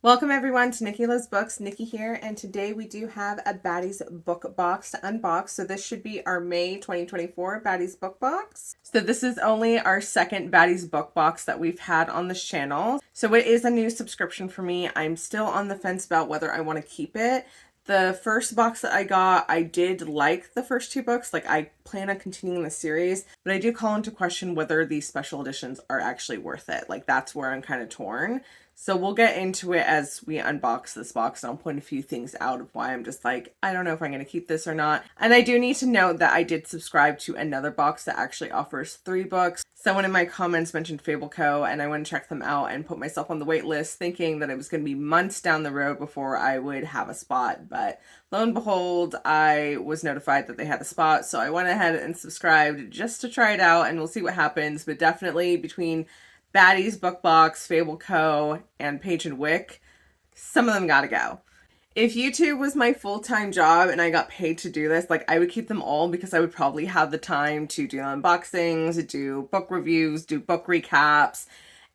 Welcome everyone to Nikki Loves Books. Nikki here, and today we do have a Baddies Book Box to unbox. So this should be our May 2024 Baddies Book Box. So this is only our second Baddies Book Box that we've had on this channel. So it is a new subscription for me. I'm still on the fence about whether I want to keep it. The first box that I got, I did like the first two books. Like, I plan on continuing the series, but I do call into question whether these special editions are actually worth it. Like, that's where I'm kind of torn. So we'll get into it as we unbox this box, and I'll point a few things out of why I'm just like, I don't know if I'm going to keep this or not. And I do need to note that I did subscribe to another box that actually offers 3 books. Someone in my comments mentioned Fable Co., and I went and checked them out and put myself on the wait list thinking that it was going to be months down the road before I would have a spot. But lo and behold, I was notified that they had a spot, so I went ahead and subscribed just to try it out, and we'll see what happens. But definitely between Baddies Book Box, Fable Co., and Page and Wick, some of them gotta go. If YouTube was my full-time job and I got paid to do this, like, I would keep them all because I would probably have the time to do unboxings, do book reviews, do book recaps,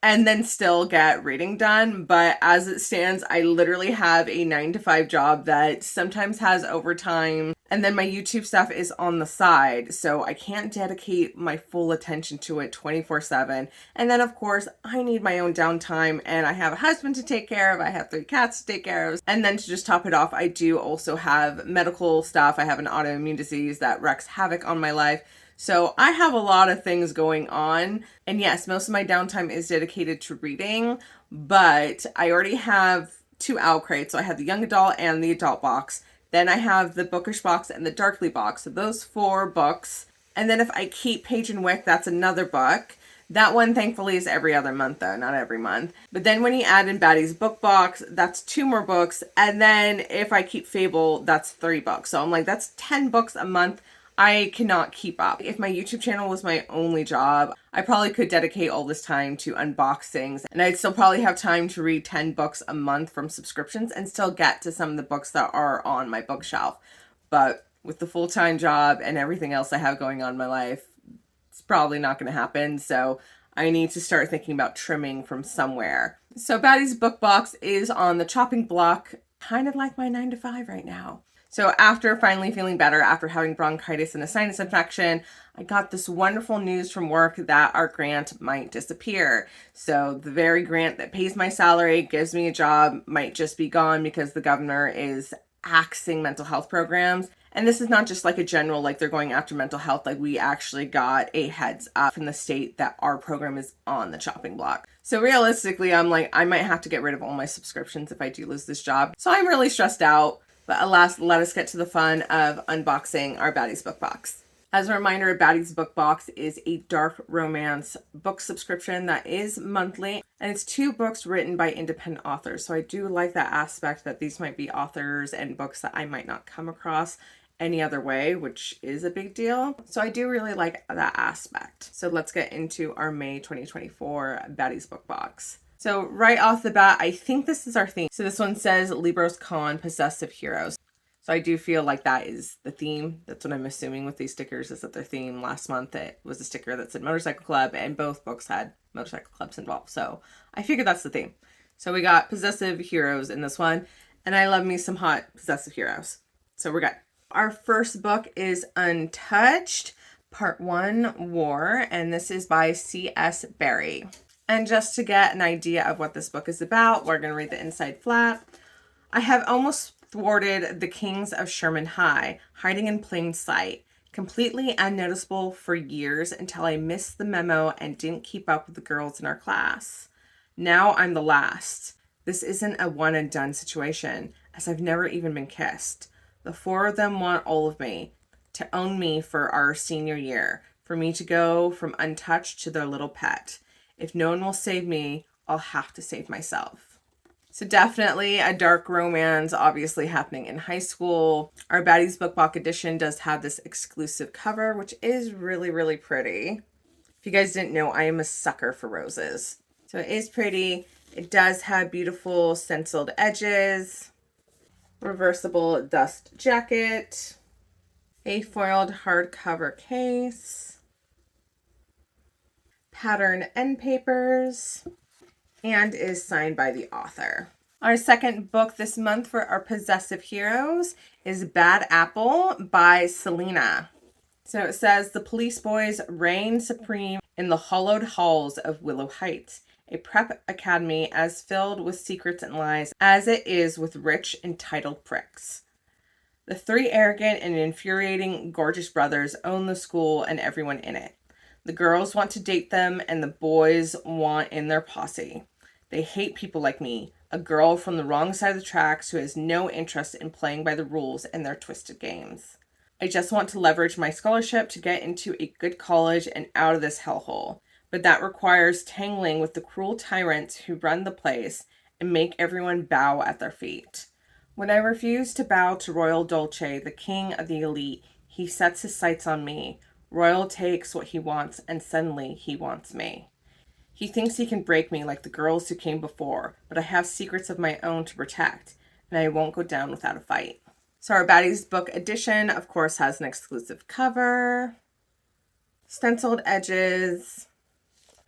and then still get reading done. But as it stands, I literally have a 9-to-5 job that sometimes has overtime, and then my YouTube stuff is on the side, so I can't dedicate my full attention to it 24/7. And then of course I need my own downtime, and I have a husband to take care of, I have 3 cats to take care of, and then to just top it off, I do also have medical stuff. I have an autoimmune disease that wreaks havoc on my life. So I have a lot of things going on. And yes, most of my downtime is dedicated to reading, but I already have 2 owl crates. So I have the young adult and the adult box. Then I have the bookish box and the darkly box. So those 4 books. And then if I keep Page and Wick, that's another book. That one, thankfully, is every other month, though, not every month. But then when you add in Baddies Book Box, that's 2 more books. And then if I keep Fable, that's 3 books. So I'm like, that's 10 books a month. I cannot keep up. If my YouTube channel was my only job, I probably could dedicate all this time to unboxings, and I'd still probably have time to read 10 books a month from subscriptions and still get to some of the books that are on my bookshelf. But with the full-time job and everything else I have going on in my life, it's probably not going to happen. So I need to start thinking about trimming from somewhere. So Baddies Book Box is on the chopping block, kind of like my 9-to-5 right now. So after finally feeling better, after having bronchitis and a sinus infection, I got this wonderful news from work that our grant might disappear. So the very grant that pays my salary, gives me a job, might just be gone because the governor is axing mental health programs. And this is not just like a general, like they're going after mental health. Like, we actually got a heads up from the state that our program is on the chopping block. So realistically, I'm like, I might have to get rid of all my subscriptions if I do lose this job. So I'm really stressed out. But alas, let us get to the fun of unboxing our Baddies Book Box. As a reminder, Baddies Book Box is a dark romance book subscription that is monthly, and it's 2 books written by independent authors. So I do like that aspect that these might be authors and books that I might not come across any other way, which is a big deal. So I do really like that aspect. So let's get into our May 2024 Baddies Book Box. So right off the bat, I think this is our theme. So this one says Libros Possessive Heroes. So I do feel like that is the theme. That's what I'm assuming with these stickers, is that their theme. Last month it was a sticker that said Motorcycle Club, and both books had motorcycle clubs involved. So I figured that's the theme. So we got Possessive Heroes in this one, and I love me some hot possessive heroes. So we're good. Our first book is Untouched, Part 1, War, and this is by C.S. Berry. And just to get an idea of what this book is about, we're going to read the inside flap. I have almost thwarted the kings of Sherman High, hiding in plain sight, completely unnoticeable for years until I missed the memo and didn't keep up with the girls in our class. Now I'm the last. This isn't a one and done situation, as I've never even been kissed. The 4 of them want all of me, to own me for our senior year, for me to go from untouched to their little pet. If no one will save me, I'll have to save myself. So definitely a dark romance, obviously happening in high school. Our Baddies Book Box edition does have this exclusive cover, which is really, really pretty. If you guys didn't know, I am a sucker for roses. So it is pretty. It does have beautiful stenciled edges, reversible dust jacket, a foiled hardcover case, pattern end papers, and is signed by the author. Our second book this month for our Possessive Heroes is Bad Apple by Selena. So it says, the police boys reign supreme in the hollowed halls of Willow Heights, a prep academy as filled with secrets and lies as it is with rich, entitled pricks. The three arrogant and infuriating gorgeous brothers own the school and everyone in it. The girls want to date them and the boys want in their posse. They hate people like me, a girl from the wrong side of the tracks who has no interest in playing by the rules and their twisted games. I just want to leverage my scholarship to get into a good college and out of this hellhole. But that requires tangling with the cruel tyrants who run the place and make everyone bow at their feet. When I refuse to bow to Royal Dolce, the king of the elite, he sets his sights on me. Royal takes what he wants, and suddenly he wants me. He thinks he can break me like the girls who came before, but I have secrets of my own to protect, and I won't go down without a fight. So our Baddies book edition, of course, has an exclusive cover, stenciled edges,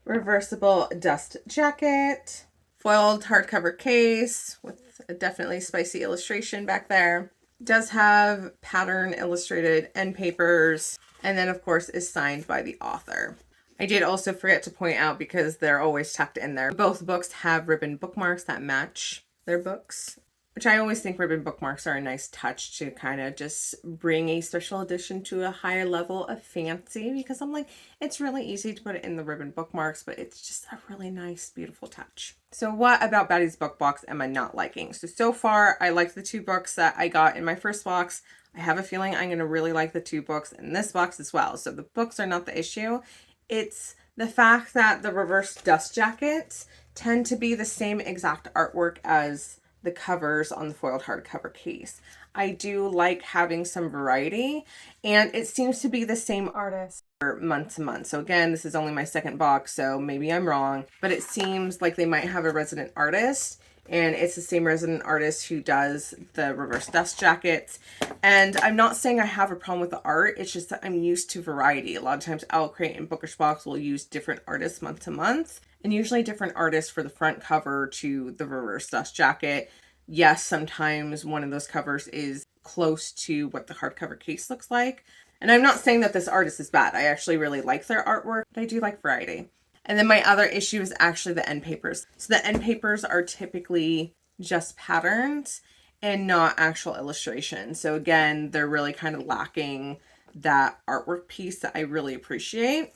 reversible dust jacket, foiled hardcover case with a definitely spicy illustration back there. It does have pattern illustrated end papers, and then of course is signed by the author. I did also forget to point out, because they're always tucked in there, both books have ribbon bookmarks that match their books, which I always think ribbon bookmarks are a nice touch to kind of just bring a special edition to a higher level of fancy, because I'm like, it's really easy to put it in the ribbon bookmarks, but it's just a really nice, beautiful touch. So what about Baddies Book Box am I not liking? So far, I liked the two books that I got in my first box. I have a feeling I'm going to really like the two books in this box as well. So the books are not the issue. It's the fact that the reverse dust jackets tend to be the same exact artwork as the covers on the foiled hardcover case. I do like having some variety, and it seems to be the same artist month to month. So again, this is only my second box, so maybe I'm wrong, but it seems like they might have a resident artist, and it's the same resident artist who does the reverse dust jackets. And I'm not saying I have a problem with the art, it's just that I'm used to variety. A lot of times OwlCrate and Bookish Box will use different artists month to month, and usually different artists for the front cover to the reverse dust jacket. Yes, sometimes one of those covers is close to what the hardcover case looks like. And I'm not saying that this artist is bad. I actually really like their artwork, but I do like variety. And then my other issue is actually the end papers. So the end papers are typically just patterns and not actual illustrations. So again, they're really kind of lacking that artwork piece that I really appreciate.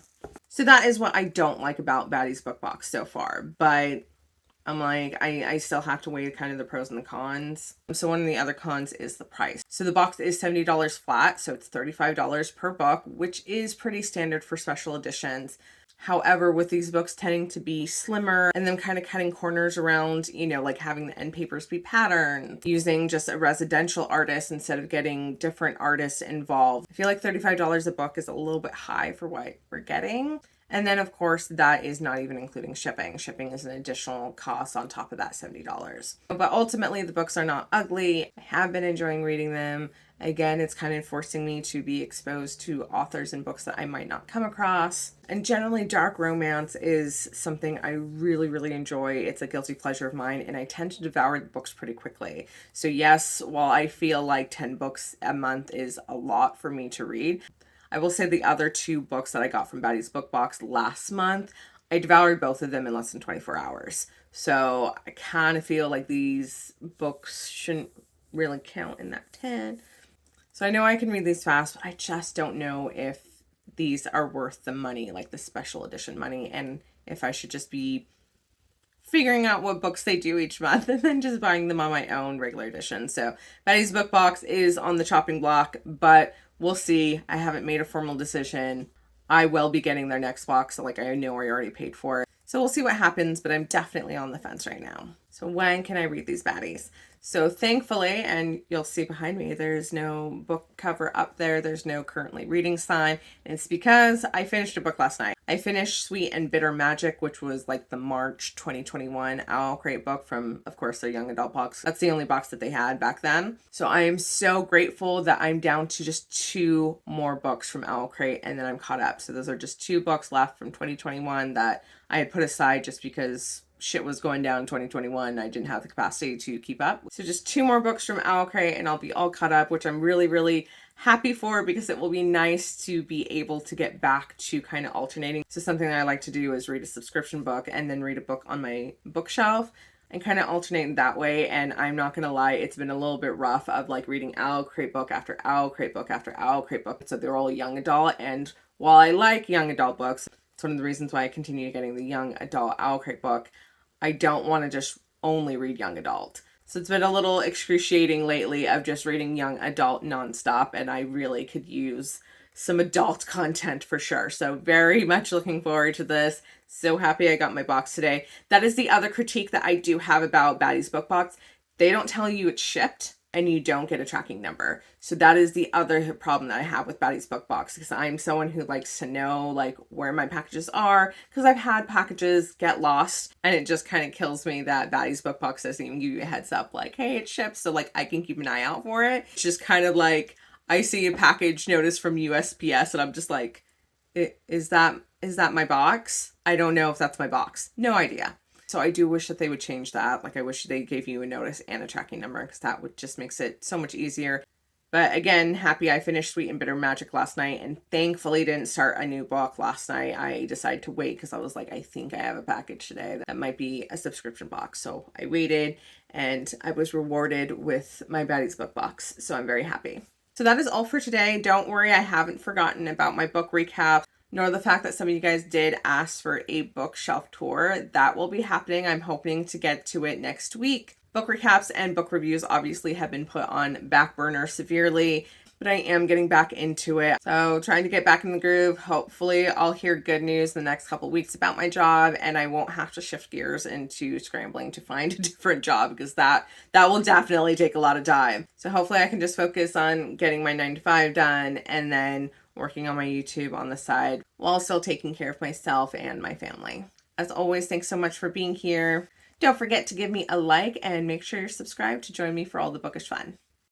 So that is what I don't like about Baddies Book Box so far. But I'm like, I still have to weigh kind of the pros and the cons. So one of the other cons is the price. So the box is $70 flat, so it's $35 per book, which is pretty standard for special editions. However, with these books tending to be slimmer and then kind of cutting corners around, you know, like having the end papers be patterned, using just a residential artist instead of getting different artists involved, I feel like $35 a book is a little bit high for what we're getting. And then, of course, that is not even including shipping. Shipping is an additional cost on top of that $70. But ultimately, the books are not ugly. I have been enjoying reading them. Again, it's kind of forcing me to be exposed to authors and books that I might not come across. And generally, dark romance is something I really, really enjoy. It's a guilty pleasure of mine, and I tend to devour the books pretty quickly. So yes, while I feel like 10 books a month is a lot for me to read, I will say the other two books that I got from Baddies Book Box last month, I devoured both of them in less than 24 hours. So I kind of feel like these books shouldn't really count in that 10. So I know I can read these fast, but I just don't know if these are worth the money, like the special edition money, and if I should just be figuring out what books they do each month and then just buying them on my own regular edition. So Baddies Book Box is on the chopping block, but we'll see. I haven't made a formal decision. I will be getting their next box, so like I know I already paid for it. So we'll see what happens, but I'm definitely on the fence right now. So when can I read these baddies? So thankfully, and you'll see behind me, there's no book cover up there. There's no currently reading sign. And it's because I finished a book last night. I finished Sweet and Bitter Magic, which was like the March 2021 OwlCrate book from, of course, their young adult box. That's the only box that they had back then. So I am so grateful that I'm down to just 2 more books from OwlCrate, and then I'm caught up. So those are just 2 books left from 2021 that I had put aside just because shit was going down in 2021. I didn't have the capacity to keep up. So just 2 more books from Owl Crate and I'll be all caught up, which I'm really, really happy for because it will be nice to be able to get back to kind of alternating. So something that I like to do is read a subscription book and then read a book on my bookshelf and kind of alternate that way. And I'm not going to lie, it's been a little bit rough of like reading Owl Crate book after Owl Crate book after Owl Crate book. So they're all young adult. And while I like young adult books, it's one of the reasons why I continue getting the young adult Owl Crate book. I don't want to just only read young adult. So it's been a little excruciating lately of just reading young adult nonstop, and I really could use some adult content for sure. So very much looking forward to this. So happy I got my box today. That is the other critique that I do have about Baddies Book Box. They don't tell you it's shipped and you don't get a tracking number. So that is the other problem that I have with Baddies Book Box, because I'm someone who likes to know like where my packages are, because I've had packages get lost and it just kind of kills me that Baddies Book Box doesn't even give you a heads up like, hey, it's shipped, so like I can keep an eye out for it. It's just kind of like I see a package notice from USPS and I'm just like, is that my box? I don't know if that's my box. No idea. So I do wish that they would change that. Like I wish they gave you a notice and a tracking number, because that would just makes it so much easier. But again, happy I finished Sweet and Bitter Magic last night and thankfully didn't start a new book last night. I decided to wait because I was like, I think I have a package today that might be a subscription box. So I waited and I was rewarded with my Baddies Book Box. So I'm very happy. So that is all for today. Don't worry, I haven't forgotten about my book recap, nor the fact that some of you guys did ask for a bookshelf tour. That will be happening. I'm hoping to get to it next week. Book recaps and book reviews obviously have been put on back burner severely, but I am getting back into it. So trying to get back in the groove. Hopefully I'll hear good news in the next couple weeks about my job and I won't have to shift gears into scrambling to find a different job, because that will definitely take a lot of time. So hopefully I can just focus on getting my 9-to-5 done and then working on my YouTube on the side while still taking care of myself and my family. As always, thanks so much for being here. Don't forget to give me a like and make sure you're subscribed to join me for all the bookish fun.